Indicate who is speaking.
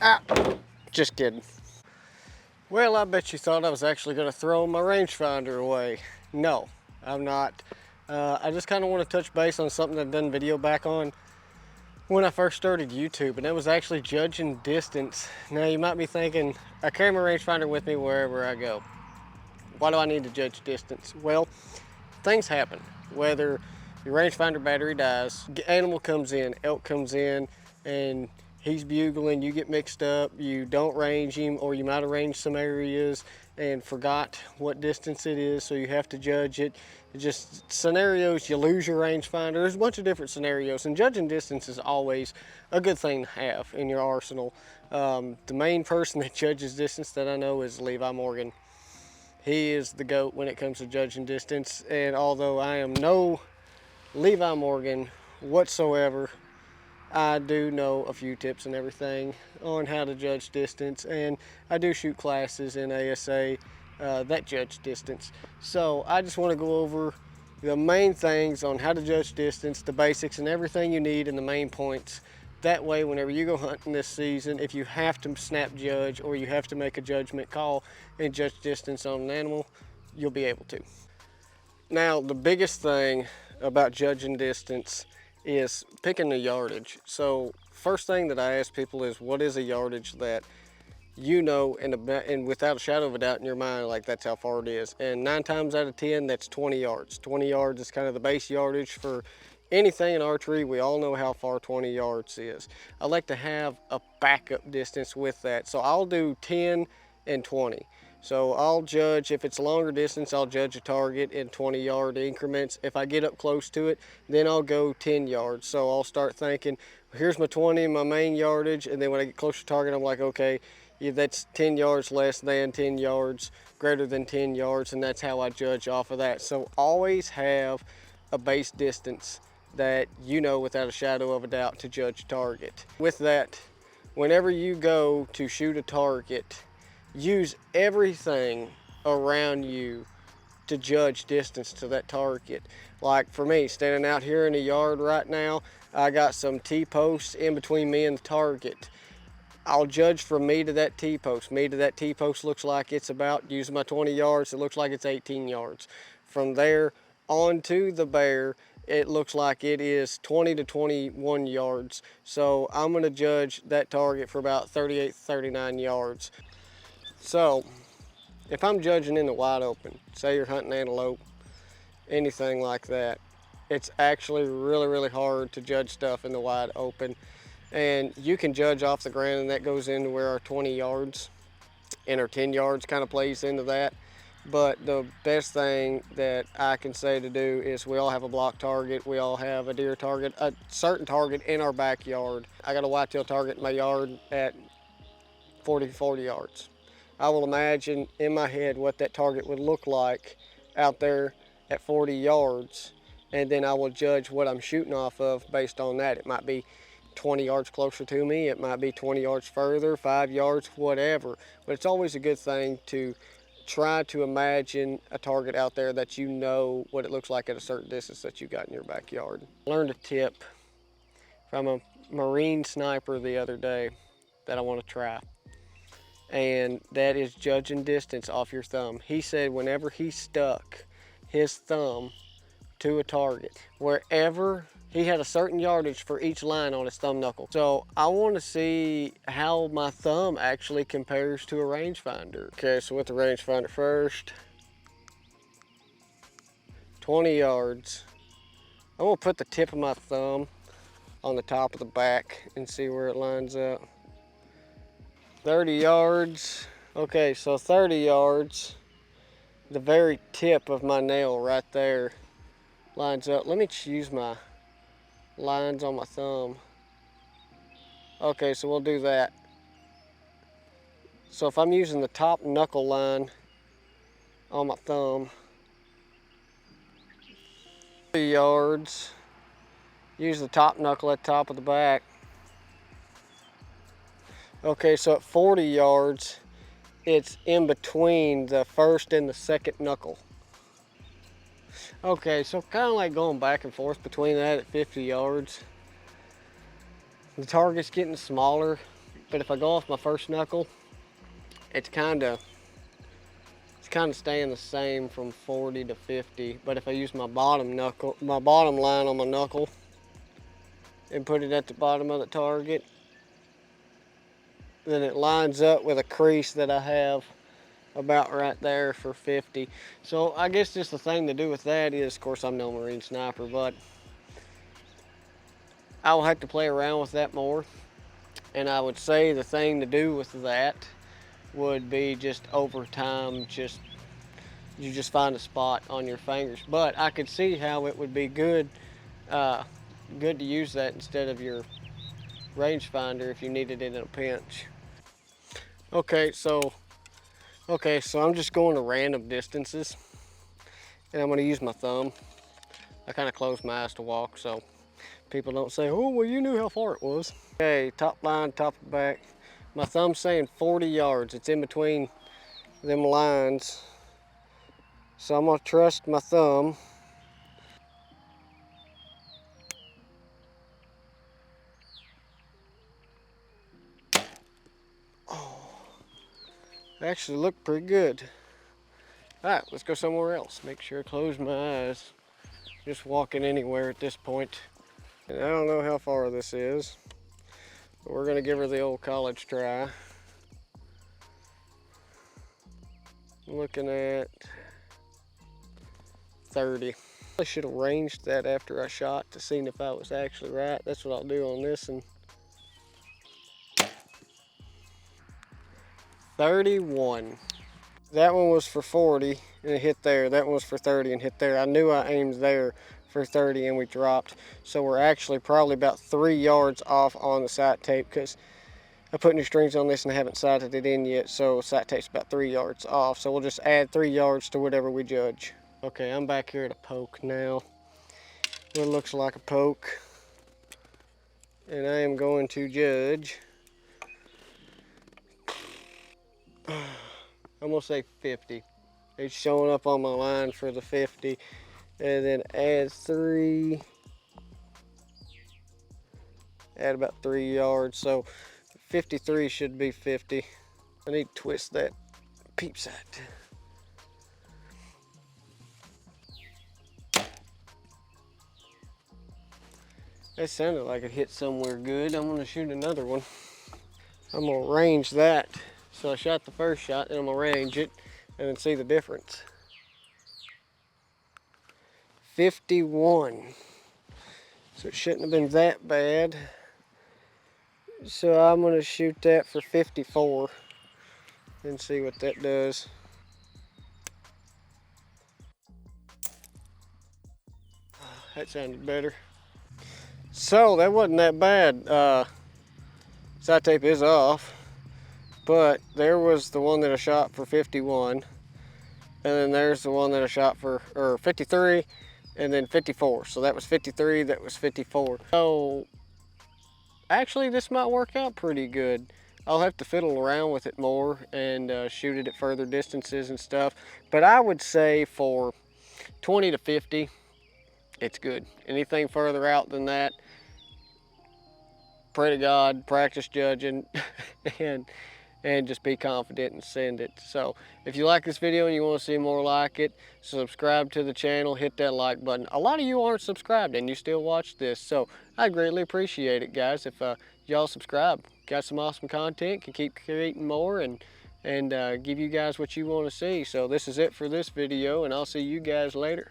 Speaker 1: Ah, just kidding. Well, I bet you thought I was actually going to throw my rangefinder away. No, I'm not. I just kind of want to touch base on something I've done video back on when I first started YouTube, and that was actually judging distance. Now you might be thinking, I carry my rangefinder with me wherever I go. Why do I need to judge distance? Well, things happen. Whether your rangefinder battery dies, animal comes in, elk comes in, and he's bugling, you get mixed up, you don't range him, or you might have ranged some areas and forgot what distance it is, so you have to judge it. Just scenarios, you lose your rangefinder. There's a bunch of different scenarios, and judging distance is always a good thing to have in your arsenal. The main person that judges distance that I know is Levi Morgan. He is the GOAT when it comes to judging distance, and although I am no Levi Morgan whatsoever, I do know a few tips and everything on how to judge distance, and I do shoot classes in ASA that judge distance. So I just want to go over the main things on how to judge distance, the basics, and everything you need, and the main points. That way, whenever you go hunting this season, if you have to snap judge or you have to make a judgment call and judge distance on an animal, you'll be able to. Now, the biggest thing about judging distance is picking the yardage. So first thing that I ask people is, what is a yardage that you know and without a shadow of a doubt in your mind, like that's how far it is? And 9 times out of 10, that's 20 yards. 20 yards is kind of the base yardage for anything in archery. We all know how far 20 yards is. I like to have a backup distance with that. So I'll do 10 and 20. So I'll judge, if it's a longer distance, I'll judge a target in 20-yard increments. If I get up close to it, then I'll go 10 yards. So I'll start thinking, here's my 20, my main yardage, and then when I get close to target, I'm like, okay, yeah, that's 10 yards less than 10 yards, greater than 10 yards, and that's how I judge off of that. So always have a base distance that you know without a shadow of a doubt to judge a target. With that, whenever you go to shoot a target, use everything around you to judge distance to that target. Like for me, standing out here in the yard right now, I got some T-posts in between me and the target. I'll judge from me to that T-post. Me to that T-post looks like it's about, using my 20 yards, it looks like it's 18 yards. From there onto the bear, it looks like it is 20 to 21 yards. So I'm gonna judge that target for about 38, 39 yards. So if I'm judging in the wide open, say you're hunting antelope, anything like that, it's actually really hard to judge stuff in the wide open. And you can judge off the ground, and that goes into where our 20 yards and our 10 yards kind of plays into that. But the best thing that I can say to do is, we all have a block target, we all have a deer target, a certain target in our backyard. I got a whitetail target in my yard at 40 yards. I will imagine in my head what that target would look like out there at 40 yards, and then I will judge what I'm shooting off of based on that. It might be 20 yards closer to me, it might be 20 yards further, 5 yards, whatever. But it's always a good thing to try to imagine a target out there that you know what it looks like at a certain distance that you got in your backyard. I learned a tip from a Marine sniper the other day that I want to try, and that is judging distance off your thumb. He said whenever he stuck his thumb to a target, wherever he had a certain yardage for each line on his thumb knuckle. So I want to see how my thumb actually compares to a rangefinder. Okay, so with the rangefinder first, 20 yards. I'm gonna put the tip of my thumb on the top of the back and see where it lines up. 30 yards. Okay, so 30 yards, the very tip of my nail right there lines up. Let me use my lines on my thumb. Okay, so we'll do that. So if I'm using the top knuckle line on my thumb, 30 yards, use the top knuckle at the top of the back. Okay, so at 40 yards, it's in between the first and the second knuckle. Okay, so kind of like going back and forth between that at 50 yards. The target's getting smaller, but if I go off my first knuckle, it's kind of staying the same from 40 to 50. But if I use my bottom line on my knuckle and put it at the bottom of the target, then it lines up with a crease that I have about right there for 50. So I guess just the thing to do with that is, of course, I'm no Marine sniper, but I will have to play around with that more. And I would say the thing to do with that would be just over time, you just find a spot on your fingers. But I could see how it would be good to use that instead of your rangefinder if you needed it in a pinch. Okay, so I'm just going to random distances, and I'm going to use my thumb. I kind of close my eyes to walk, so people don't say, "Oh, well, you knew how far it was." Okay, top line, top of back. My thumb's saying 40 yards. It's in between them lines. So I'm gonna trust my thumb. Oh, actually looked pretty good. All right, let's go somewhere else. Make sure I close my eyes. Just walking anywhere at this point. And I don't know how far this is, but we're gonna give her the old college try. Looking at 30. I should have ranged that after I shot to see if I was actually right. That's what I'll do on this. And 31. That one was for 40 and it hit there. That one was for 30 and hit there. I knew I aimed there for 30 and we dropped. So we're actually probably about 3 yards off on the sight tape because I put new strings on this and I haven't sighted it in yet. So sight tape's about 3 yards off. So we'll just add 3 yards to whatever we judge. Okay, I'm back here at a poke now. It looks like a poke. And I am going to judge. I'm gonna say 50. It's showing up on my line for the 50. And then add 3. Add about 3 yards. So 53 should be 50. I need to twist that peep sight. That sounded like it hit somewhere good. I'm gonna shoot another one. I'm gonna range that. So I shot the first shot, and I'm gonna range it and then see the difference. 51. So it shouldn't have been that bad. So I'm gonna shoot that for 54 and see what that does. That sounded better. So that wasn't that bad. Sight tape is off, but there was the one that I shot for 51, and then there's the one that I shot for 53, and then 54. So that was 53, that was 54. So actually this might work out pretty good. I'll have to fiddle around with it more and shoot it at further distances and stuff. But I would say for 20 to 50, it's good. Anything further out than that, pray to God, practice judging, and just be confident and send it. So if you like this video and you want to see more like it, subscribe to the channel, hit that like button. A lot of you aren't subscribed and you still watch this, so I greatly appreciate it, guys. If y'all subscribe, got some awesome content, can keep creating more and give you guys what you want to see. So this is it for this video, and I'll see you guys later.